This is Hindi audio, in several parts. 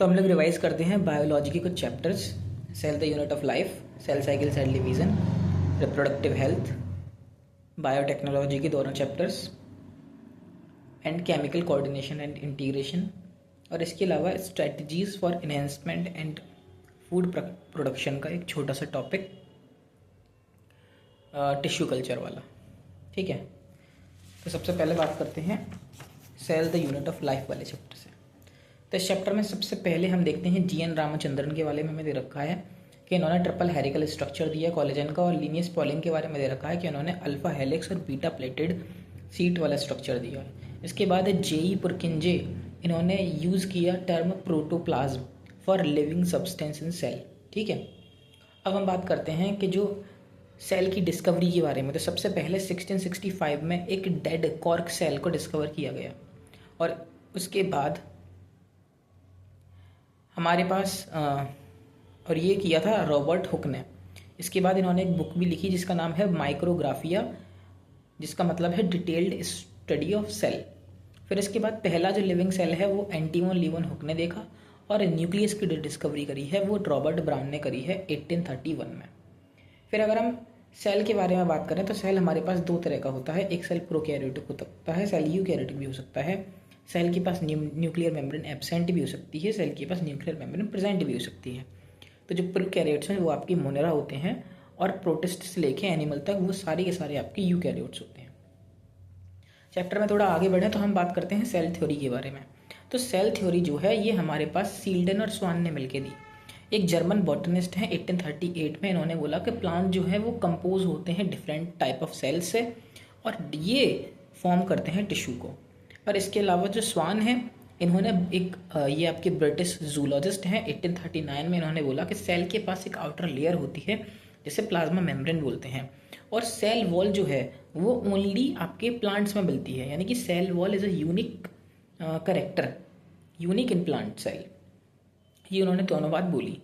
तो हम लोग रिवाइज करते हैं बायोलॉजी के कुछ chapters. Cell the unit of life, cell cycle, cell division, reproductive health, biotechnology के दोनों chapters and chemical coordination and integration, और इसके अलावा strategies for enhancement and food production का एक छोटा सा टॉपिक टिश्यू कल्चर वाला। ठीक है, तो सबसे पहले बात करते हैं cell the unit of life वाले चैप्टर से। तो इस चैप्टर में सबसे पहले हम देखते हैं जीएन रामचंद्रन के बारे में दे रखा है कि इन्होंने ट्रिपल हेरिकल स्ट्रक्चर दिया कोलेजन का, और लीनियस पॉलिन के बारे में दे रखा है कि उन्होंने अल्फा हेलिक्स और बीटा प्लेटेड सीट वाला स्ट्रक्चर दिया है। इसके बाद है जेई पुरकिंजे, इन्होंने यूज़ किया term protoplasm for living substance in cell. ठीक है, अब हम बात करते हैं कि जो सेल की डिस्कवरी के बारे में। तो सबसे पहले 1665 में एक डेड कॉर्क सेल को डिस्कवर किया गया, और उसके बाद हमारे पास और ये किया था रॉबर्ट हुक ने। इसके बाद इन्होंने एक बुक भी लिखी जिसका नाम है माइक्रोग्राफिया, जिसका मतलब है डिटेल्ड स्टडी ऑफ सेल। फिर इसके बाद पहला जो लिविंग सेल है वो एंटीमोन लीवन हुक ने देखा, और न्यूक्लियस की डिस्कवरी करी है वो रॉबर्ट ब्राउन ने करी है 1831 में। फिर अगर हम सेल के बारे में बात करें तो सेल हमारे पास दो तरह का होता है, एक सेल प्रोकैरियोटिक हो सकता है, सेल यूकैरियोटिक भी हो सकता है। सेल के पास न्यूक्लियर मेम्ब्रेन एब्सेंट भी हो सकती है, सेल के पास न्यूक्लियर मेम्ब्रेन प्रेजेंट भी हो सकती है। तो जो प्रोकैरियोट्स हैं वो आपकी मोनेरा होते हैं, और प्रोटिस्ट से लेके एनिमल तक वो सारे के सारे आपके यूकैरियोट्स होते हैं। चैप्टर में थोड़ा आगे बढ़े तो हम बात करते हैं सेल थ्योरी के बारे में। तो सेल थ्योरी जो है ये हमारे पास सील्डन और स्वान ने मिलकर दी। एक जर्मन बॉटनिस्ट हैं 1838 में, इन्होंने बोला कि प्लांट जो है वो कंपोज होते हैं डिफरेंट टाइप ऑफ सेल्स से, और ये फॉर्म करते हैं टिश्यू को। और इसके अलावा जो स्वान है, इन्होंने एक ये आपके ब्रिटिश जूलॉजिस्ट हैं 1839 में, इन्होंने बोला कि सेल के पास एक आउटर लेयर होती है जिसे प्लाज्मा मेम्ब्रेन बोलते हैं, और सेल वॉल जो है वो ओनली आपके प्लांट्स में मिलती है, यानी कि cell wall is a unique character, unique in plant cell. ये उन्होंने दोनों बात बोली।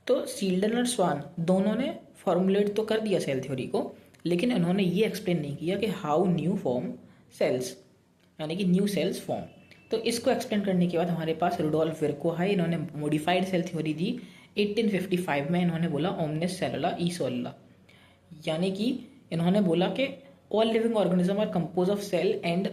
तो सील्डन और स्वान दोनों ने फॉर्मुलेट तो कर दिया सेल थ्योरी को, लेकिन उन्होंने ये एक्सप्लेन नहीं किया कि हाउ न्यू फॉर्म सेल्स, यानी कि न्यू सेल्स फॉर्म। तो इसको एक्सप्लेन करने के बाद हमारे पास रुडोल्फ विर्कोहाई, इन्होंने मॉडिफाइड सेल थ्योरी दी 1855 में। इन्होंने बोला ओमनिस सेलुला ई सोलुला, यानी कि इन्होंने बोला कि all living organism are compose of cell and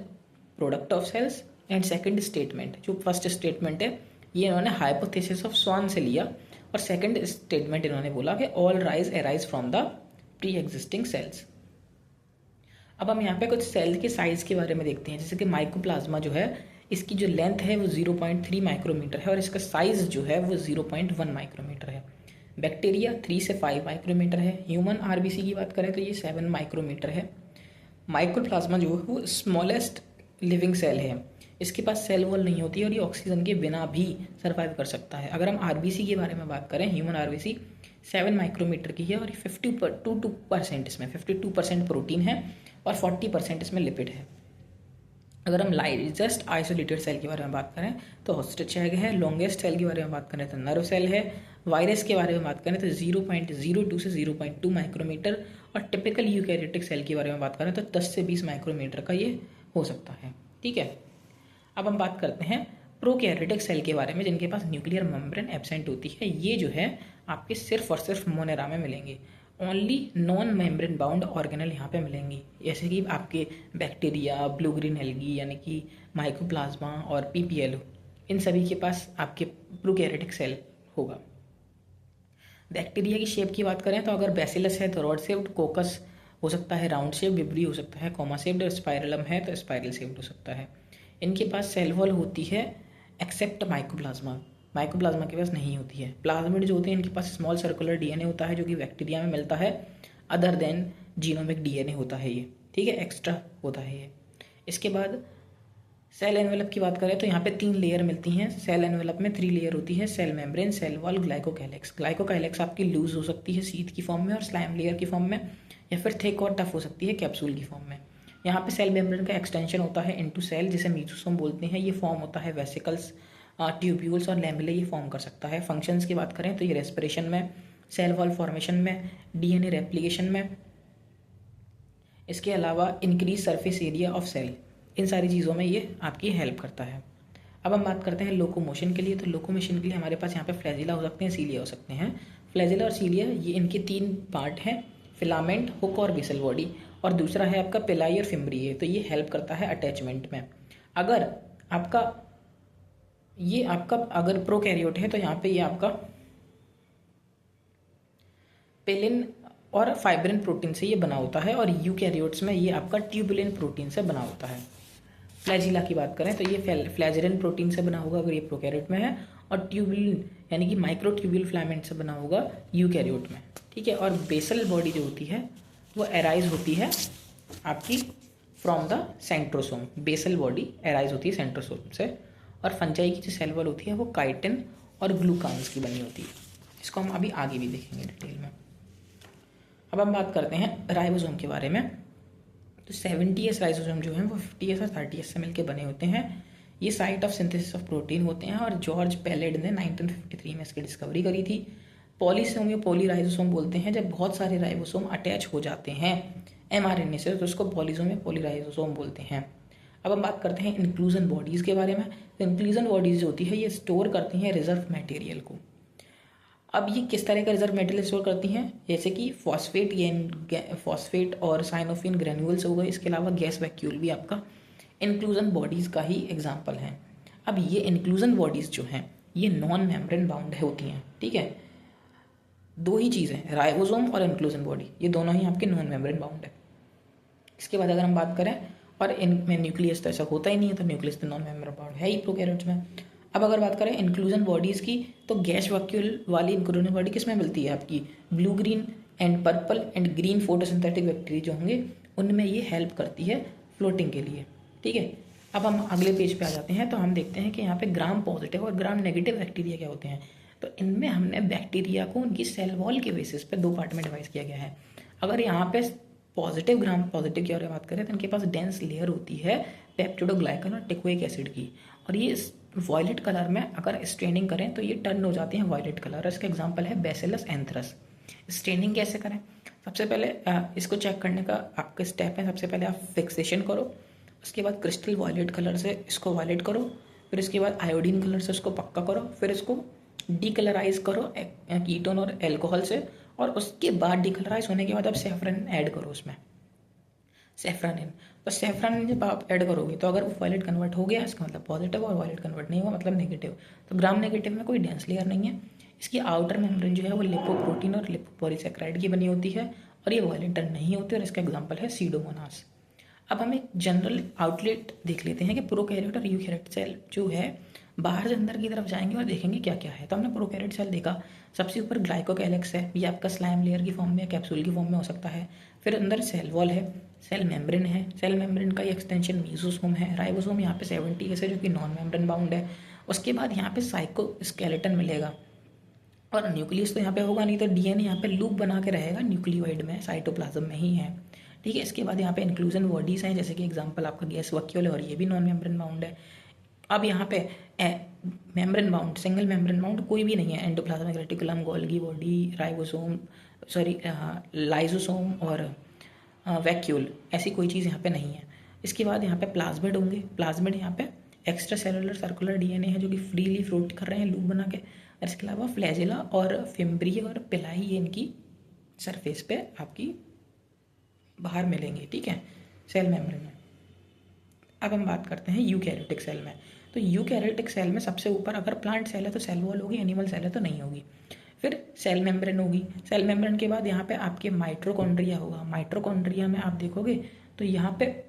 product of cells. And second statement, जो फर्स्ट स्टेटमेंट है, ये इन्होंने हाइपोथेसिस ऑफ स्वान से लिया, और सेकंड स्टेटमेंट इन्होंने बोला कि all rise arise from the pre existing cells. अब हम यहाँ पे कुछ सेल के साइज के बारे में देखते हैं। जैसे कि माइकोप्लाज्मा जो है, इसकी जो लेंथ है वो 0.3 माइक्रोमीटर है, और इसका साइज जो है वो 0.1 माइक्रोमीटर है। बैक्टीरिया 3 से 5 माइक्रोमीटर है। ह्यूमन आरबीसी की बात करें तो ये 7 माइक्रोमीटर है। माइक्रोप्लाज्मा जो है वो स्मॉलेस्ट लिविंग सेल है, इसके पास सेल वॉल नहीं होती और ये ऑक्सीजन के बिना भी सर्वाइव कर सकता है। अगर हम आरबीसी के बारे में बात करें, ह्यूमन आरबीसी 7 माइक्रोमीटर की है, और 52% इसमें 52% प्रोटीन है और 40% इसमें लिपिड है। अगर हम लार्जेस्ट आइसोलेटेड सेल के बारे में बात करें तो ऑस्ट्रिच एग है। लॉन्गेस्ट सेल के बारे में बात करें तो नर्व सेल है। वायरस के बारे में बात करें तो 0.02 से 0.2 माइक्रोमीटर, और टिपिकल यूकैरियोटिक सेल के बारे में बात करें तो 10 से 20 माइक्रोमीटर का ये हो सकता है। ठीक है, अब हम बात करते हैं प्रोकैरियोटिक सेल के बारे में, जिनके पास न्यूक्लियर मेम्ब्रेन एब्सेंट होती है। ये जो है आपके सिर्फ और सिर्फ मोनेरा में मिलेंगे। Only non membrane bound organelle यहाँ पे मिलेंगी, जैसे कि आपके बैक्टीरिया, ब्लू ग्रीन एल्गी यानी कि माइकोप्लाज्मा और पीपीएल, इन सभी के पास आपके प्रोकैरियोटिक सेल होगा। बैक्टीरिया की शेप की बात करें तो अगर बैसिलस है तो रॉड शेप्ड, कोकस हो सकता है राउंड शेप, विब्री हो सकता है कॉमा शेप्ड, और स्पाइरलम है तो स्पाइरल शेप्ड हो सकता है। इनके पास सेल वॉल होती है एक्सेप्ट माइकोप्लाज्मा, माइकोप्लाज्मा के पास नहीं होती है। प्लाज्मिड जो होते हैं इनके पास स्मॉल सर्कुलर डीएनए होता है जो कि बैक्टीरिया में मिलता है, अदर देन जीनोमिक डीएनए होता है ये। ठीक है, एक्स्ट्रा होता है ये। इसके बाद सेल एनवेलप की बात करें तो यहाँ पे 3 लेयर मिलती हैं। सेल एनवेलप में 3 लेयर होती है, cell membrane, cell wall, glycocalyx. Glycocalyx आपकी लूज हो सकती है सीथ की फॉर्म में और स्लाइम लेयर की फॉर्म में, या फिर थिक और टफ हो सकती है कैप्सूल की फॉर्म में। यहाँ पे सेल मेम्ब्रेन का एक्सटेंशन होता है इनटू सेल, जिसे मीजोसोम बोलते हैं। ये फॉर्म होता है वेसिकल्स, ट्यूब्यूल्स और लैमेले, ये फॉर्म कर सकता है। फंक्शंस की बात करें तो ये रेस्पिरेशन में, सेल वॉल फॉर्मेशन में, डीएनए रेप्लिकेशन में, इसके अलावा increase surface area of cell, इन सारी चीज़ों में ये आपकी हेल्प करता है। अब हम बात करते हैं लोकोमोशन के लिए। तो लोकोमोशन के लिए हमारे पास यहाँ पे फ्लैजिला हो सकते हैं, सीलिया हो सकते हैं। फ्लैजिला और सीलिया ये इनके 3 पार्ट हैं, फिलामेंट, हुक और बेसल बॉडी। और दूसरा है आपका पिलाई और फिम्ब्रिए, तो ये हेल्प करता है अटैचमेंट में। अगर आपका अगर प्रोकैरियोट है तो यहाँ पे ये आपका पेलिन और फाइब्रिन प्रोटीन से ये बना होता है, और यूकैरियोट्स में ये आपका ट्यूबुलिन प्रोटीन से बना होता है। फ्लैजिला की बात करें तो ये फ्लैजिलिन प्रोटीन से बना होगा अगर ये प्रोकैरियोट में है, और ट्यूबुलिन यानी कि माइक्रोट्यूब्यूल फिलामेंट से बना होगा यूकैरियोट में, ठीक है। और बेसल बॉडी जो होती है वो एराइज होती है आपकी from the centrosome. Basal body arise होती है सेंट्रोसोम से। और फंजाई की जो सेल वॉल होती है वो काइटिन और ग्लूकान्स की बनी होती है। इसको हम अभी आगे भी देखेंगे डिटेल में। अब हम बात करते हैं राइबोसोम के बारे में। तो 70S राइबोसोम जो हैं वो 50S और 30S से मिलकर बने होते हैं। ये site of synthesis of protein होते हैं, और जॉर्ज पैलेड ने 1953 में इसकी डिस्कवरी करी थी। पॉलीसोम या पॉलीराइबोसोम बोलते हैं जब बहुत सारे राइबोसोम अटैच हो जाते हैं mRNA से, तो उसको पॉलीसोम या पॉलीराइबोसोम बोलते हैं। अब हम बात करते हैं इंक्लूजन बॉडीज़ के बारे में। तो इंक्लूजन बॉडीज़ जो होती है ये स्टोर करती हैं रिजर्व मटेरियल को। अब ये किस तरह का रिजर्व मटेरियल स्टोर करती हैं, जैसे कि फॉस्फेट और साइनोफिन ग्रेन्यूल्स हो गए। इसके अलावा गैस वैक्यूल भी आपका इंक्लूजन बॉडीज़ का ही एग्जाम्पल है। अब ये इंक्लूजन बॉडीज़ जो हैं ये नॉन मेम्ब्रेन बाउंड होती हैं, ठीक है। 2 ही चीज़ें, राइबोसोम और इंक्लूजन बॉडी, ये दोनों ही आपके नॉन मेम्ब्रेन बाउंड है। इसके बाद अगर हम बात करें, और इनमें न्यूक्लियस तो ऐसा होता ही नहीं है, तो न्यूक्लियस तो नॉन मेम्ब्रेन बाउंड है ही प्रोकैरियोट्स में। अब अगर बात करें इंक्लूजन बॉडीज़ की, तो गैस वैक्यूल वाली इंक्लूजन बॉडी किस में मिलती है आपकी, blue green and purple and green photosynthetic bacteria जो होंगे उनमें ये हेल्प करती है फ्लोटिंग के लिए, ठीक है। अब हम अगले पेज पे आ जाते हैं, तो हम देखते हैं कि यहाँ पे ग्राम पॉजिटिव और ग्राम नेगेटिव बैक्टीरिया क्या होते हैं। तो इनमें हमने बैक्टीरिया को उनकी सेल वॉल के बेसिस पे 2 पार्ट में डिवाइड किया गया है। अगर यहाँ पे पॉजिटिव ग्राम पॉजिटिव की बारे में बात करें तो इनके पास डेंस लेयर होती है पेप्टिडोग्लाइकन और टिकोइक एसिड की, और ये वॉयलेट कलर में अगर स्टेनिंग करें तो ये टर्न हो जाते हैं वॉयलेट कलर। इसका एग्जांपल है बैसिलस एंथ्रस। स्टेनिंग कैसे करें, सबसे पहले इसको चेक करने का आपके स्टेप है, सबसे पहले आप फिक्सेशन करो, उसके बाद क्रिस्टल वॉयलेट कलर से इसको वॉयलेट करो, फिर इसके बाद आयोडीन कलर से उसको पक्का करो, फिर इसको डीकलराइज करो कीटोन और एल्कोहल से, और उसके बाद डीकलराइज होने के बाद आप सेफ्रन ऐड करो उसमें, सेफ्रानिन। तो सेफ्रानिन जब आप ऐड करोगे तो अगर वो वॉयलेट कन्वर्ट हो गया इसका मतलब पॉजिटिव, और वॉयलेट कन्वर्ट नहीं हुआ मतलब नेगेटिव। तो ग्राम नेगेटिव में कोई डेंस लेयर नहीं है। इसकी आउटर मेम्ब्रेन जो है वो लिपोप्रोटीन और लिपोपॉलीसैकेराइड की बनी होती है, और ये वॉयलेट टर्न नहीं होती, और इसका एग्जाम्पल है सीडोमोनास। अब हम एक जनरल आउटलेट देख लेते हैं कि प्रोकैरियोट और यूकैरियोट सेल जो है बाहर से अंदर की तरफ जाएंगे और देखेंगे क्या क्या है। तो हमने प्रोकैरियोट सेल देखा, सबसे ऊपर ग्लाइकोकैलिक्स है, ये आपका स्लाइम लेयर की फॉर्म में या कैप्सूल की फॉर्म में हो सकता है। फिर अंदर सेल वॉल है, सेल मेम्ब्रेन है, सेल मेम्ब्रेन का एक्सटेंशन मीसोसोम है, राइबोसोम यहाँ पे 70S है जो कि नॉन मेम्ब्रेन बाउंड है। उसके बाद यहाँ पे साइटोस्केलेटन मिलेगा, और न्यूक्लियस तो यहाँ पे होगा नहीं, तो डीएनए यहाँ पे लूप बना के रहेगा न्यूक्लियोइड में, साइटोप्लाज्म में ही है, ठीक है। इसके बाद यहाँ पे इंक्लूजन बॉडीज़ हैं, जैसे कि एग्जांपल आपका गैस वैक्यूल है, और ये भी नॉन मेम्ब्रेन बाउंड है। अब यहाँ पे membrane bound, single membrane bound कोई भी नहीं है, endoplasmic reticulum, Golgi body, lysosome और वैक्यूल, ऐसी कोई चीज़ यहाँ पे नहीं है। इसके बाद यहाँ पे प्लाज्मिड होंगे। प्लाज्मिड यहाँ पे एक्स्ट्रा सेलुलर सर्कुलर डीएनए है जो कि फ्रीली फ्लोट कर रहे हैं लूप बना के। इसके अलावा फ्लैजिला और फिम्ब्रिया और पिलाई ये इनकी सरफेस पे आपकी बाहर मिलेंगे, ठीक है, सेल मेम्ब्रेन में। अब हम बात करते हैं यूकैरियोटिक सेल में। तो यूकैरियोटिक सेल में सबसे ऊपर अगर प्लांट सेल है तो सेल वॉल होगी, एनिमल सेल है तो नहीं होगी। फिर सेल मेम्ब्रेन होगी। सेल मेम्ब्रेन के बाद यहाँ पे आपके माइटोकॉन्ड्रिया होगा। माइटोकॉन्ड्रिया में आप देखोगे तो यहाँ पे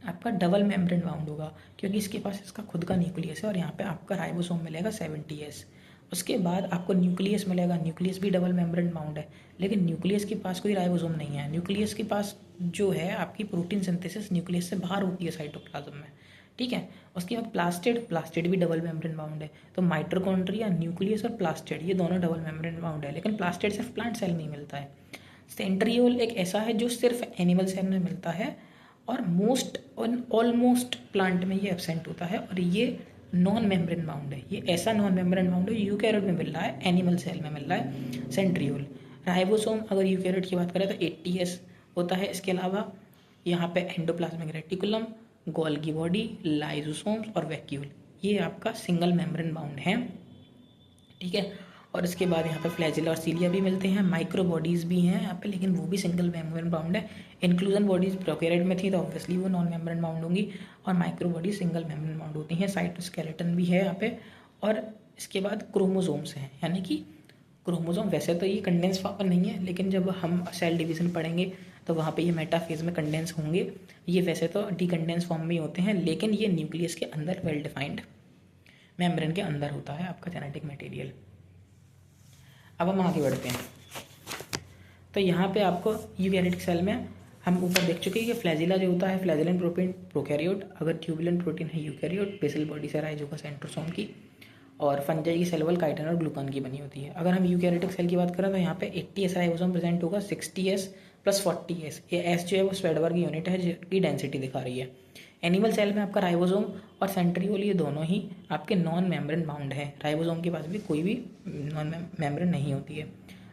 आपका डबल मेम्ब्रेन बाउंड होगा, क्योंकि इसके पास इसका खुद का न्यूक्लियस है, और यहाँ पे आपका राइबोसोम मिलेगा 70S। उसके बाद आपको न्यूक्लियस मिलेगा, न्यूक्लियस भी डबल मेम्ब्रेन बाउंड है, लेकिन न्यूक्लियस के पास कोई राइबोसोम नहीं है। न्यूक्लियस के पास जो है आपकी प्रोटीन सिंथेसिस न्यूक्लियस से बाहर होती है साइटोप्लाज्म में, ठीक है। उसके बाद प्लास्टिड भी डबल मेम्ब्रेन बाउंड है। तो माइटोकॉन्ड्रिया, न्यूक्लियस और प्लास्टिड ये दोनों डबल मेम्ब्रेन बाउंड है, लेकिन प्लास्टिड सिर्फ प्लांट सेल में ही मिलता है। सेंट्रियोल एक ऐसा है जो सिर्फ एनिमल सेल में मिलता है, और ऑलमोस्ट प्लांट में ये एब्सेंट होता है, और ये नॉन मेम्ब्रेन बाउंड है। ये ऐसा नॉन मेम्ब्रेन बाउंड है यूकैरियोट में मिल रहा है, एनिमल सेल में मिल रहा है सेंट्रियोल। राइबोसोम अगर यूकैरियोट की बात करें तो 80S होता है। इसके अलावा यहाँ पे endoplasmic reticulum, Golgi body, lysosomes और वैक्यूल ये आपका सिंगल मेम्ब्रेन बाउंड है, ठीक है। और इसके बाद यहाँ पे फ्लैजिला और सीलिया भी मिलते हैं, माइक्रो बॉडीज़ भी हैं यहाँ पे, लेकिन वो भी सिंगल मेम्ब्रेन बाउंड है। इंक्लूजन बॉडीज़ प्रोकैरियोट में थी तो ऑब्वियसली वो नॉन मेम्ब्रेन बाउंड होंगी, और micro bodies single membrane bound होती हैं। साइटोस्केलेटन भी है यहाँ पे। और इसके बाद क्रोमोसोम्स हैं, यानी कि क्रोमोसोम वैसे तो ये कंडेंस फॉर्म नहीं है, लेकिन जब हम सेल डिवीज़न पढ़ेंगे तो वहाँ पे ये मेटाफेज में कंडेंस होंगे। ये वैसे तो डीकंडेंस फॉर्म में ही होते हैं, लेकिन ये न्यूक्लियस के अंदर वेल डिफाइंड मेम्ब्रेन के अंदर होता है आपका जेनेटिक मटेरियल। अब हम आगे बढ़ते हैं। तो यहाँ पे आपको यूकैरियोटिक सेल में हम ऊपर देख चुके हैं कि फ्लैजिला जो होता है, फ्लैजिलन प्रोटीन प्रोकैरियोट, अगर ट्यूबुलेंट प्रोटीन है यूकैरियोट, बेसल बॉडी से राइज होगा सेंट्रोसोम की, और फंजाई की सेल वॉल काइटिन और ग्लूकान की बनी होती है। अगर हम यूकैरियोटिक सेल की बात करें तो यहाँ पे 80S राइबोसोम प्रेजेंट होगा, 60S + 40S। ये S जो है वो स्वेडबर्ग की यूनिट है जिसकी डेंसिटी दिखा रही है। एनिमल सेल में आपका राइबोसोम और सेंट्रियोल ये दोनों ही आपके नॉन मेम्ब्रेन बाउंड है। राइबोसोम के पास भी कोई भी नॉन मेम्ब्रेन नहीं होती है।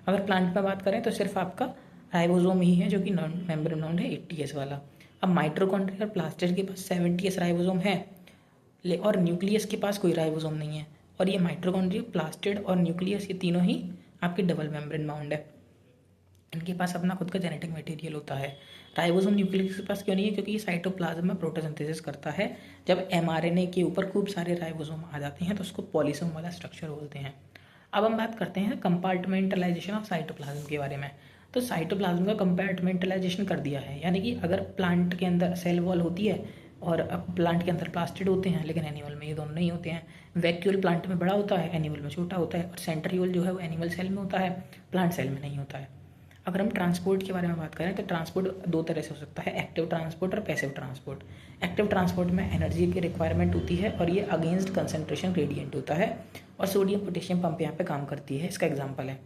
अगर प्लांट में बात करें तो सिर्फ आपका राइबोसोम ही है जो कि नॉन मेम्ब्रेन बाउंड है, 80S वाला। अब माइटोकॉन्ड्रिया और प्लास्टिड के पास 70S राइबोसोम है, और न्यूक्लियस के पास कोई राइबोसोम नहीं है। और ये माइटोकॉन्ड्रिया, प्लास्टिड और न्यूक्लियस ये तीनों ही आपके डबल मेम्ब्रेन बाउंड है। इनके पास अपना खुद का जेनेटिक मटेरियल होता है। राइबोसोम न्यूक्लियस के पास क्यों नहीं है? क्योंकि ये साइटोप्लाज्म में प्रोटोसिंथेसिस करता है। जब mRNA के ऊपर खूब सारे राइबोसोम आ जाते हैं तो उसको पॉलीसोम वाला स्ट्रक्चर बोलते हैं। अब हम बात करते हैं कंपार्टमेंटलाइजेशन ऑफ साइटोप्लाज्म के बारे में। तो साइटोप्लाज्म का कंपार्टमेंटलाइजेशन कर दिया है, यानी कि अगर प्लांट के अंदर सेल वॉल होती है और अब प्लांट के अंदर प्लास्टिड होते हैं, लेकिन एनिमल में ये दोनों नहीं होते हैं। वैक्यूल प्लांट में बड़ा होता है, एनिमल में छोटा होता है, और सेंट्रियोल जो है वो एनिमल सेल में होता है, प्लांट सेल में नहीं होता है। अगर हम ट्रांसपोर्ट के बारे में बात करें तो ट्रांसपोर्ट दो तरह से हो सकता है, एक्टिव ट्रांसपोर्ट और पैसिव ट्रांसपोर्ट। एक्टिव ट्रांसपोर्ट में एनर्जी की रिक्वायरमेंट होती है और ये अगेंस्ट कंसंट्रेशन ग्रेडियंट होता है, और सोडियम पोटेशियम पंप यहाँ पे काम करती है, इसका एग्जांपल है।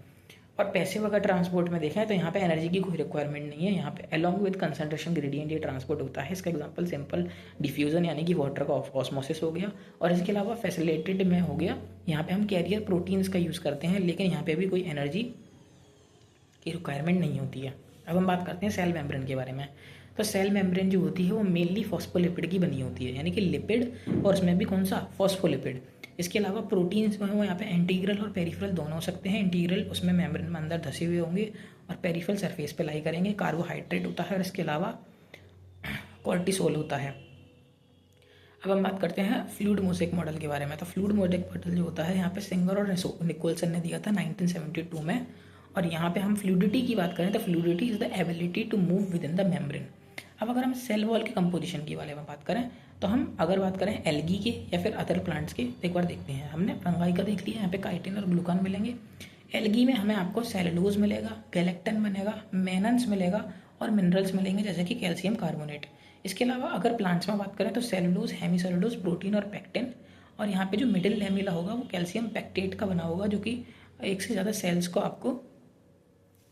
और पैसिव अगर ट्रांसपोर्ट में देखें तो यहाँ पे एनर्जी की कोई रिक्वायरमेंट नहीं है, यहाँ पे अलोंग विद कंसंट्रेशन ग्रेडियंट ये ट्रांसपोर्ट होता है। इसका एग्जांपल सिंपल डिफ्यूजन यानी कि वाटर का ऑस्मोसिस हो गया, और इसके अलावा फैसिलिटेटेड में हो गया, यहाँ पे हम कैरियर प्रोटीन्स का यूज़ करते हैं, लेकिन यहाँ पे भी कोई एनर्जी की रिक्वायरमेंट नहीं होती है। अब हम बात करते हैं सेल मेम्ब्रेन के बारे में। तो सेल मेम्ब्रेन जो होती है वो मेनली फॉस्फोलिपिड की बनी होती है, यानी कि लिपिड, और उसमें भी कौन सा? फॉस्फोलिपिड। इसके अलावा प्रोटीन्स जो है वो यहाँ पे इंटीग्रल और पेरिफेरल दोनों हो सकते हैं। इंटीग्रल उसमें मेम्ब्रेन में अंदर धसे हुए होंगे, और पेरिफेरल सरफेस पे लाई करेंगे। कार्बोहाइड्रेट होता है, और इसके अलावा कॉर्टिसोल होता है। अब हम बात करते हैं फ्लूइड मोज़ेक मॉडल के बारे में। तो फ्लूइड मोज़ेक मॉडल जो होता है यहाँ पे सिंगर और निकोलसन ने दिया था 1972 में। और यहाँ पे हम फ्लूइडिटी की बात करें तो fluidity is the ability to move within the membrane. अब अगर हम सेल वॉल के कंपोजिशन के बारे में बात करें तो हम अगर बात करें एल्गी के या फिर अदर प्लांट्स के, एक बार देखते हैं। हमने फंगाई का देख लिया, यहाँ पे काइटिन और ग्लूकान मिलेंगे। एल्गी में हमें आपको सेलुलोज मिलेगा, गैलेक्टन मिलेगा, मेनन्स मिलेगा, और मिनरल्स मिलेंगे जैसे कि कैल्शियम कार्बोनेट। इसके अलावा अगर प्लांट्स में बात करें तो सेलुलोज, हेमीसेलुलोज, प्रोटीन और पेक्टिन, और यहाँ पे जो मिडिल लैमेला होगा वो कैल्शियम पेक्टेट का बना होगा, जो कि एक से ज़्यादा सेल्स को आपको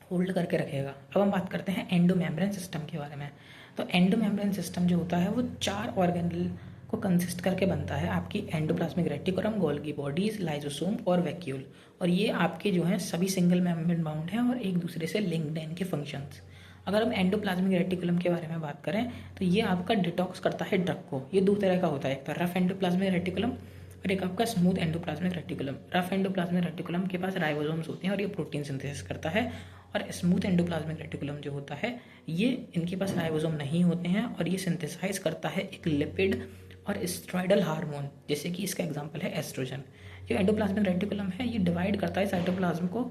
होल्ड करके रखेगा। अब हम बात करते हैं एंडोमेम्ब्रेन सिस्टम के बारे में। तो एंडोमेम्ब्रेन सिस्टम जो होता है वो 4 ऑर्गेनल को कंसिस्ट करके बनता है, आपकी endoplasmic reticulum, Golgi bodies, lysosome और वैक्यूल। और ये आपके जो हैं सभी सिंगल मेम्ब्रेन बाउंड हैं और एक दूसरे से लिंक्ड हैं इनके फंक्शंस। अगर हम एंडोप्लाज्मिक रेटिकुलम के बारे में बात करें तो ये आपका डिटॉक्स करता है ड्रग को। ये 2 तरह का होता है, एक तो रफ एंडोप्लाज्मिक रेटिकुलम और एक आपका smooth endoplasmic reticulum. Rough endoplasmic reticulum के पास राइबोसोम्स होते हैं और ये प्रोटीन सिंथेसिस करता है, और स्मूथ एंडोप्लाज्मिक रेटिकुलम जो होता है ये इनके पास राइबोसोम नहीं होते हैं, और ये सिंथेसाइज करता है एक लिपिड और स्टेरॉयडल हार्मोन, जैसे कि इसका एग्जांपल है एस्ट्रोजन। जो एंडोप्लाज्मिक रेटिकुलम है ये डिवाइड करता है साइटोप्लाज्म को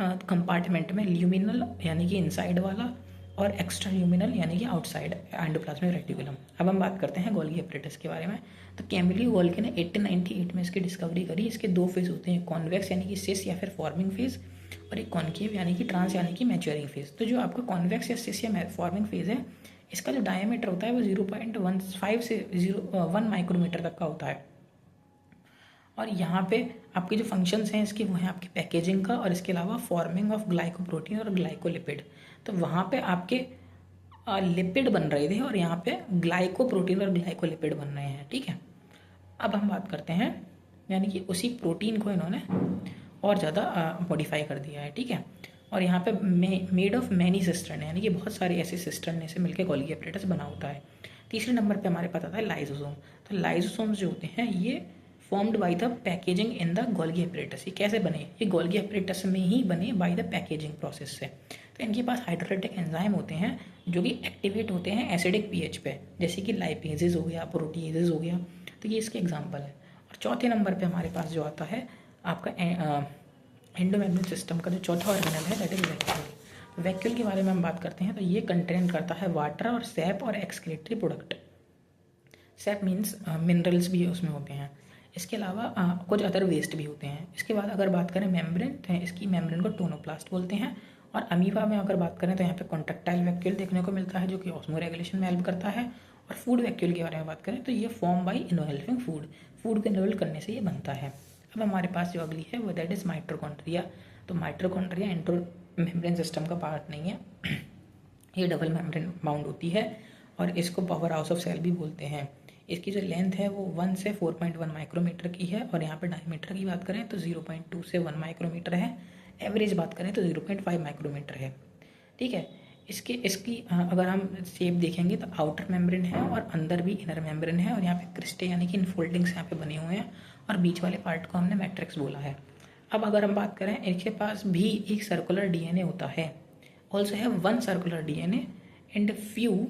कंपार्टमेंट में, ल्यूमिनल यानी कि इनसाइड वाला, और एक्स्ट्रा ल्यूमिनल यानी कि आउटसाइड एंडोप्लाज्मिक रेटिकुलम। अब हम बात करते हैं गोल्गी एपरेटस के बारे में। तो कैमिलियो गोल्गी ने 1898 में इसकी डिस्कवरी करी। इसके 2 फेज होते हैं, कॉन्वेक्स यानी कि सिस या फिर फॉर्मिंग फेज, और एक कॉन्केव यानी कि ट्रांस यानी कि मैच्योरिंग फेज। तो जो आपका कॉन्वेक्स या सिस या फॉर्मिंग फेज है, इसका जो डायमीटर होता है वो 0.15 से 1 माइक्रोमीटर तक का होता है। और यहाँ पे आपके जो फंक्शंस हैं इसके वो हैं आपकी पैकेजिंग का, और इसके अलावा फॉर्मिंग ऑफ ग्लाइकोप्रोटीन और ग्लाइकोलिपिड। तो वहाँ पे आपके लिपिड बन रहे थे और यहाँ पे ग्लाइकोप्रोटीन और ग्लाइकोलिपिड बन रहे हैं, ठीक है। अब हम बात करते हैं, यानी कि उसी प्रोटीन को इन्होंने और ज़्यादा मॉडिफाई कर दिया है, ठीक है। और यहाँ पे मेड ऑफ मैनी सिस्टर्न, यानी कि बहुत सारे ऐसे सिस्टर्न से मिलकर गोल्गी एपरेटस बना होता है। तीसरे नंबर पे हमारे पास आता है लाइसोसोम। तो लाइसोसोम्स जो होते हैं ये formed by the packaging in the Golgi apparatus. ये कैसे बने? ये गोल्गी एपरेटस में ही बने बाय द पैकेजिंग प्रोसेस से। तो इनके पास हाइड्रोलाइटिक एंजाइम होते हैं जो कि एक्टिवेट होते हैं एसिडिक पीएच पे, जैसे कि लाइपेजेस हो गया, प्रोटीएजेस हो गया। तो ये इसके एग्जाम्पल है। और चौथे नंबर पे हमारे पास जो आता है आपका एंडोमेम्ब्रेन सिस्टम का जो चौथा ऑर्गेनल है दैट इज वैक्यूल। वैक्यूल के बारे में हम बात करते हैं तो ये कंटेन करता है वाटर और सैप और excretory product. SAP means minerals भी उसमें होते हैं। इसके अलावा कुछ अदर वेस्ट भी होते हैं। इसके बाद अगर बात करें मेम्ब्रेन, तो इसकी मेम्ब्रेन को टोनोप्लास्ट बोलते हैं। और अमीबा में अगर बात करें तो यहाँ पे कॉन्ट्रेक्टाइल वैक्यूल देखने को मिलता है जो कि ऑस्मो रेगुलेशन में हेल्प करता है। और फूड वैक्यूल के बारे में बात करें तो ये फॉर्म बाई इनहेल्पिंग फूड, फूड को इनहेल करने से ये बनता है। अब हमारे पास जो अगली है वो दैट इज माइटोकॉन्ड्रिया। तो माइटोकॉन्ड्रिया एंडो मेम्ब्रेन सिस्टम का पार्ट नहीं है, ये डबल मेम्ब्रेन बाउंड होती है और इसको पावर हाउस ऑफ सेल भी बोलते हैं। इसकी जो लेंथ है वो 1 से 4.1 माइक्रोमीटर की है और यहाँ पे डायमीटर की बात करें तो 0.2 से 1 माइक्रोमीटर है। एवरेज बात करें तो 0.5 माइक्रोमीटर है। ठीक है, इसकी अगर हम शेप देखेंगे तो आउटर मेम्ब्रेन है और अंदर भी इनर मेम्ब्रेन है और यहाँ पे क्रिस्टे यानी कि इनफोल्डिंग्स यहाँ पे बने हुए हैं और बीच वाले पार्ट को हमने मैट्रिक्स बोला है। अब अगर हम बात करें इनके पास भी एक सर्कुलर डीएनए होता है, ऑल्सो है 1 circular DNA and few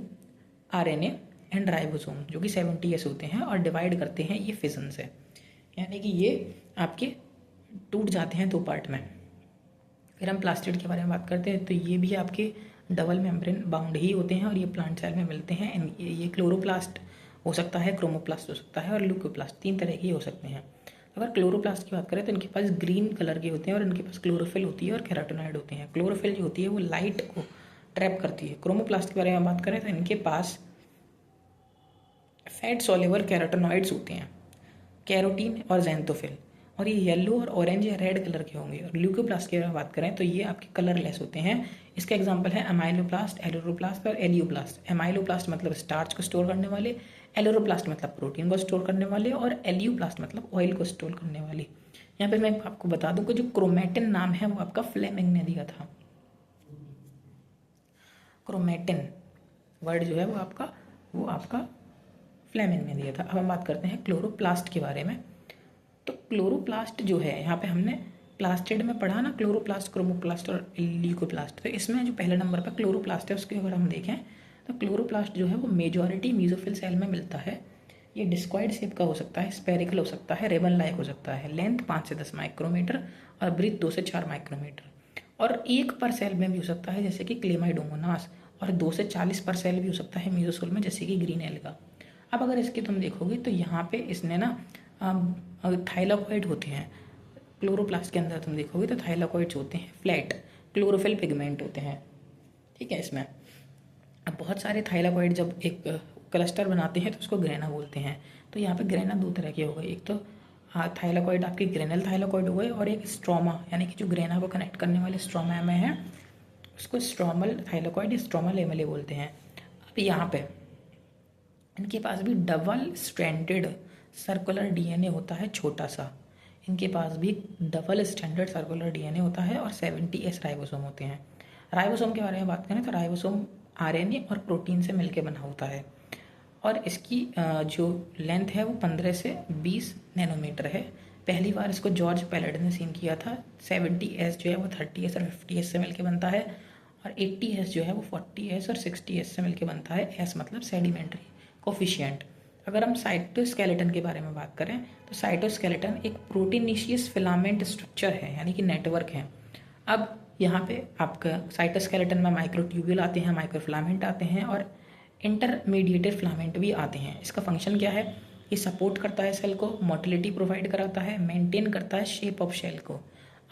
RNA and ribosome जो कि 70S होते हैं और डिवाइड करते हैं ये फिजन से, यानी कि ये आपके टूट जाते हैं 2 पार्ट में। फिर हम प्लास्टिड के बारे में बात करते हैं तो ये भी आपके डबल मेम्ब्रेन बाउंड ही होते हैं और ये प्लांट सेल में मिलते हैं। ये क्लोरोप्लास्ट हो सकता है, क्रोमोप्लास्ट हो सकता है और ल्यूकोप्लास्ट, 3 तरह के हो सकते हैं। अगर क्लोरोप्लास्ट की बात करें तो इनके पास ग्रीन कलर के होते हैं और इनके पास क्लोरोफिल होती है और कैरोटिनॉइड होते हैं। क्लोरोफिल जो होती है वो लाइट को ट्रैप करती है। क्रोमोप्लास्ट के बारे में बात करें तो इनके पास फैट सोल्यूबल कैरोटिनॉइड्स होते हैं, कैरोटीन और ज़ैंथोफिल, और ये येलो और ऑरेंज या रेड कलर के होंगे। और ल्यूकोप्लास्ट की अगर बात करें तो ये आपके कलरलेस होते हैं। इसका एग्जांपल है अमाइलोप्लास्ट, एलोरोप्लास्ट और एलियोप्लास्ट। अमाइलोप्लास्ट मतलब स्टार्च को स्टोर करने वाले, एलोरोप्लास्ट मतलब प्रोटीन को स्टोर करने वाले और एलियोप्लास्ट मतलब ऑयल को स्टोर करने वाले। यहाँ पे मैं आपको बता दूं कि जो क्रोमेटिन नाम है वो आपका फ्लेमिंग ने दिया था। क्रोमेटिन वर्ड जो है वो आपका फ्लेमिंग ने दिया था। अब हम बात करते हैं क्लोरोप्लास्ट के बारे में। तो क्लोरोप्लास्ट जो है यहाँ पे हमने प्लास्टिड में पढ़ा ना, क्लोरोप्लास्ट, क्रोमोप्लास्ट और ल्यूकोप्लास्ट। तो इसमें जो पहले नंबर पर क्लोरोप्लास्ट है उसके अगर हम देखें तो क्लोरोप्लास्ट जो है वो मेजॉरिटी मीजोफिल सेल में मिलता है। ये डिस्क्वाइड शेप का हो सकता है, स्पेरिकल हो सकता है, रिबन लाइक हो सकता है। लेंथ 5 से 10 माइक्रोमीटर और ब्रीथ 2 से 4 माइक्रोमीटर। और 1 पर सेल में भी हो सकता है जैसे कि क्लेमाइडोमोनास, और 2 से 40 पर सेल भी हो सकता है मीजोसोल में जैसे कि ग्रीन एल्गा। अब अगर इसके तुम देखोगे तो यहाँ पे इसने ना थाइलाकॉइड होते हैं। क्लोरोप्लास्ट के अंदर तुम देखोगे तो थाइलाकॉइड्स होते हैं, फ्लैट क्लोरोफिल पिगमेंट होते हैं। ठीक है, इसमें अब बहुत सारे थाइलाकॉइड जब एक क्लस्टर बनाते हैं तो उसको ग्रेना बोलते हैं। तो यहाँ पे ग्रेना 2 तरह के हो गए, एक तो थाइलाकॉइड आपके ग्रेनल थाइलाकॉइड हो गए और एक स्ट्रोमा यानी कि जो ग्रेना को कनेक्ट करने वाले स्ट्रोमा में है उसको स्ट्रोमल थाइलाकॉइड, स्ट्रोमल एमएलए बोलते हैं। अब यहाँ पे इनके पास भी डबल स्ट्रैंडेड सर्कुलर डीएनए होता है छोटा सा। इनके पास भी डबल स्टैंडर्ड सर्कुलर डीएनए होता है और 70S राइबोसोम होते हैं। राइबोसोम के बारे में बात करें तो राइबोसोम आरएनए और प्रोटीन से मिलकर बना होता है और इसकी जो लेंथ है वो 15 से 20 नैनोमीटर है। पहली बार इसको जॉर्ज पैलेट ने सीन किया था। 70S जो है वो 30S और 50S से मिलकर बनता है और 80S जो है वो 40S और 60S से मिलकर बनता है। एस मतलब सेडिमेंट्री कोफिशिएंट। अगर हम साइटोस्केलेटन के बारे में बात करें तो साइटोस्केलेटन एक प्रोटीनेशियस फिलामेंट स्ट्रक्चर है यानी कि नेटवर्क है। अब यहाँ पे आपका साइटोस्केलेटन में माइक्रोट्यूब्यूल आते हैं, माइक्रोफिलामेंट आते हैं और इंटरमीडिएटेड फिलामेंट भी आते हैं। इसका फंक्शन क्या है? ये सपोर्ट करता है सेल को, मोटिलिटी प्रोवाइड कराता है, मेंटेन करता है शेप ऑफ सेल को।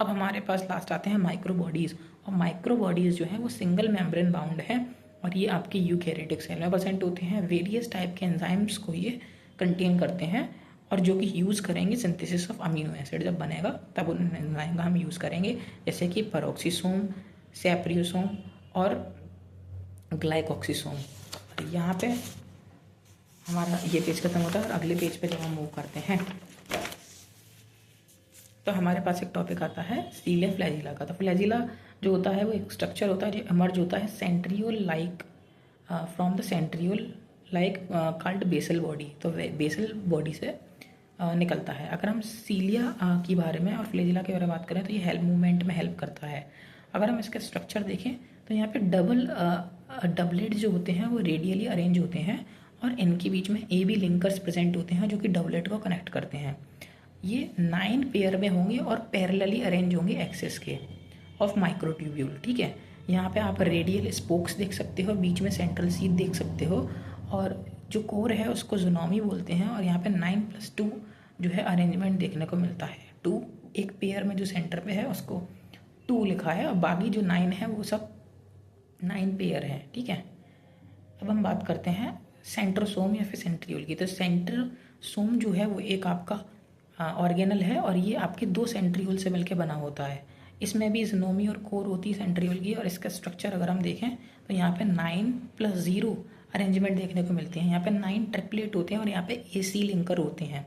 अब हमारे पास लास्ट आते हैं माइक्रोबॉडीज़, और माइक्रोबॉडीज़ जो है वो सिंगल मेम्ब्रेन बाउंड है और ये आपकी यूकैरियोटिक सेल में प्रेजेंट होते हैं। वेरियस टाइप के एंजाइम्स को ये कंटेन करते हैं और जो कि यूज़ करेंगे सिंथेसिस ऑफ अमीनो एसिड जब बनेगा तब उन एंजाइम का हम यूज़ करेंगे, जैसे कि पेरोक्सीसोम, सैप्रियोसोम और ग्लाइकोक्सीसोम। यहाँ पे हमारा ये पेज खत्म होता है और अगले पेज पे जब हम मूव करते हैं तो हमारे पास एक टॉपिक आता है सीलिया फ्लैजिला का। तो फ्लैजिला जो होता है वो एक स्ट्रक्चर होता है जो इमर्ज होता है centriole like from the centriole like called basal body, तो बेसल बॉडी से निकलता है। अगर हम सीलिया के बारे में और फ्लैजिला के बारे में बात करें तो ये हेल्प मूवमेंट में हेल्प करता है। अगर हम इसका स्ट्रक्चर देखें तो यहाँ पे डबलेट जो होते हैं वो रेडियली अरेंज होते हैं और इनके बीच में ए बी लिंकर्स प्रेजेंट होते हैं जो कि डबलेट को कनेक्ट करते हैं। ये 9 पेयर में होंगे और पैरेलली अरेंज होंगे एक्सेस के ऑफ माइक्रोट्यूब्यूल। ठीक है, यहाँ पे आप रेडियल स्पोक्स देख सकते हो, बीच में सेंट्रल सीट देख सकते हो, और जो कोर है उसको जोनोमी बोलते हैं। और यहाँ पे 9+2 जो है अरेंजमेंट देखने को मिलता है। 2 एक पेयर में जो सेंटर पे है उसको 2 लिखा है और बाकी जो 9 है वो सब 9 पेयर है। ठीक है, अब हम बात करते हैं सेंट्रोसोम या फिर सेंट्रियोल की। तो सेंट्रोसोम जो है वो एक आपका ऑर्गेनल है और ये आपके 2 सेंट्रियोल से मिलकर बना होता है। इसमें भी जोनोमी और कोर होती है सेंट्रियोल की, और इसका स्ट्रक्चर अगर हम देखें तो यहाँ पे 9+0 अरेंजमेंट देखने को मिलती है। यहाँ पे 9 ट्रिपलेट होते हैं और यहाँ पे AC लिंकर होते हैं,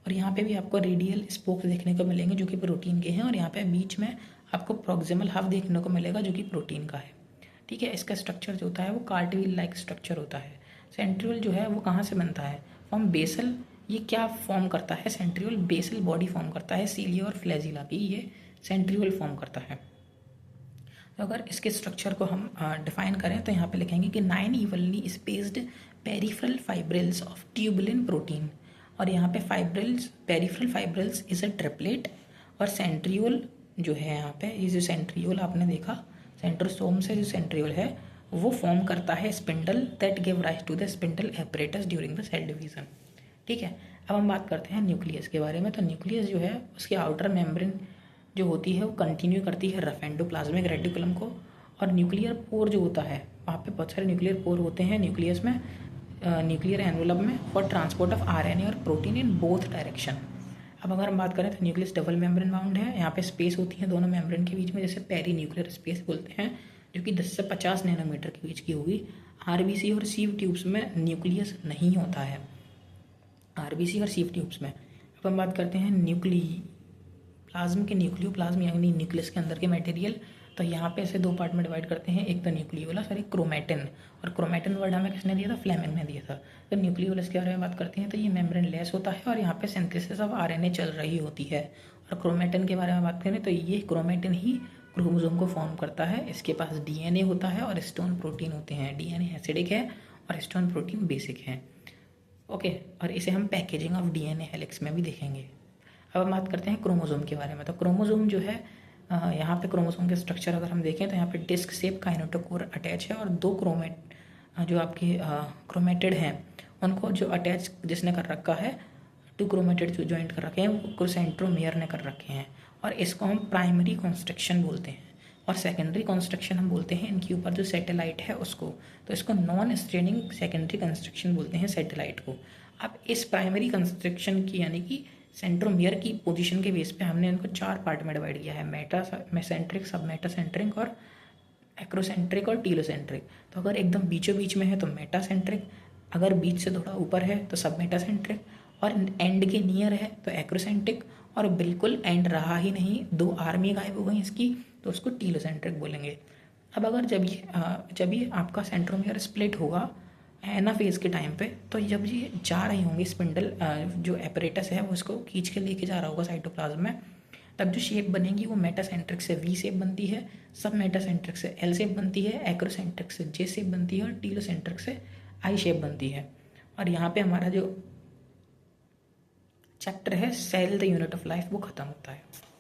और यहाँ पे भी आपको रेडियल स्पोक्स देखने को मिलेंगे जो कि प्रोटीन के हैं, और यहाँ पे बीच में आपको प्रॉक्सिमल हब देखने को मिलेगा जो कि प्रोटीन का है। ठीक है, इसका स्ट्रक्चर जो होता है वो कार्टविल लाइक स्ट्रक्चर होता है। सेंट्रियोल जो है वो कहाँ से बनता है, फॉर्म बेसल। ये क्या फॉर्म करता है, सेंट्रियोल बेसल बॉडी फॉर्म करता है सीलिया और फ्लैजिला की, ये सेंट्रियोल फॉर्म करता है। तो अगर इसके स्ट्रक्चर को हम डिफाइन करें तो यहाँ पे लिखेंगे कि 9 evenly spaced peripheral fibrils of tubulin protein, और यहाँ पे peripheral fibrils is a triplet, और सेंट्रियोल जो है यहाँ पे, ये जो सेंट्रियोल आपने देखा सेंट्रोसोम से जो सेंट्रियोल है वो फॉर्म करता है spindle that give rise to the spindle apparatus during the cell division. ठीक है, अब हम बात करते हैं न्यूक्लियस के बारे में। तो न्यूक्लियस जो है उसके आउटर मेम्ब्रेन जो होती है वो कंटिन्यू करती है रफ एंडोप्लाज्मिक रेटिकुलम को, और न्यूक्लियर पोर जो होता है वहाँ पे बहुत सारे न्यूक्लियर पोर होते हैं न्यूक्लियस में, न्यूक्लियर एनवलप में, फॉर ट्रांसपोर्ट ऑफ RNA और प्रोटीन इन बोथ डायरेक्शन। अब अगर हम बात करें तो न्यूक्लियस डबल मेम्ब्रेन बाउंड है, यहाँ पे स्पेस होती है दोनों मेम्ब्रेन के बीच में, जैसे पेरी न्यूक्लियर स्पेस बोलते हैं, जो कि 10 से 50 नैनोमीटर के बीच की होगी। RBC और सीव ट्यूब्स में न्यूक्लियस नहीं होता है, RBC और सीव ट्यूब्स में। अब हम बात करते हैं प्लाज्म के न्यूक्लियोप्लाज्म यानी न्यूक्लियस के अंदर के मटेरियल। तो यहाँ पे ऐसे 2 पार्ट में डिवाइड करते हैं, एक तो न्यूक्लियोलस और एक क्रोमेटिन। और क्रोमेटिन वर्ड हमें किसने दिया था, फ्लेमिंग ने दिया था। तो न्यूक्लियोलस के बारे में बात करते हैं तो ये मेम्ब्रेन लेस होता है और यहाँ पे सिंथेसिस ऑफ RNA चल रही होती है। और क्रोमेटिन के बारे में बात करें तो ये क्रोमेटिन ही क्रोमोसोम को फॉर्म करता है। इसके पास DNA होता है और स्टोन प्रोटीन होते हैं। DNA एसिडिक है और स्टोन प्रोटीन बेसिक है। ओके, और इसे हम पैकेजिंग ऑफ DNA हेलिक्स में भी देखेंगे। अब हम बात करते हैं क्रोमोसोम के बारे में। तो क्रोमोसोम जो है यहाँ पे क्रोमोसोम के स्ट्रक्चर अगर हम देखें तो यहाँ पे डिस्क शेप काइनेटोकोर अटैच है, और 2 जो आपके क्रोमेटिड हैं उनको जो अटैच जिसने कर रखा है, 2 क्रोमेटिड जो ज्वाइंट कर रखे हैं वो सेंट्रोमियर ने कर रखे हैं, और इसको हम प्राइमरी कॉन्स्ट्रक्शन बोलते हैं। और सेकेंडरी कॉन्स्ट्रक्शन हम बोलते हैं इनके ऊपर जो सैटेलाइट है उसको, तो इसको नॉन स्ट्रेनिंग सेकेंडरी कंस्ट्रक्शन बोलते हैं सैटेलाइट को। अब इस प्राइमरी कंस्ट्रक्शन की यानी कि सेंट्रोमियर की पोजीशन के बेस पे हमने इनको 4 पार्ट में डिवाइड किया है, मेटासेंट्रिक, सब मेटासेंट्रिक और एक्रोसेंट्रिक और टीलोसेंट्रिक। तो अगर एकदम बीचों बीच में है तो मेटासेंट्रिक, अगर बीच से थोड़ा ऊपर है तो सब मेटासेंट्रिक, और एंड के नियर है तो एक्रोसेंट्रिक, और बिल्कुल एंड रहा ही नहीं, 2 आर्मी गायब हो गई इसकी, तो उसको टीलोसेंट्रिक बोलेंगे। अब अगर जब ये आपका सेंट्रोमियर स्प्लिट होगा एनाफेज के टाइम पे, तो जब ये जा रही होंगी स्पिंडल जो एपरेटस है वो उसको खींच के लेके जा रहा होगा साइटोप्लाज्म में, तब जो शेप बनेगी वो मेटासेंट्रिक से V शेप बनती है, सब मेटासेंट्रिक से L शेप बनती है, एक्रोसेंट्रिक से J शेप बनती है और टीलोसेंट्रिक से I शेप बनती है। और यहाँ पे हमारा जो चैप्टर है cell the unit of life वो खत्म होता है।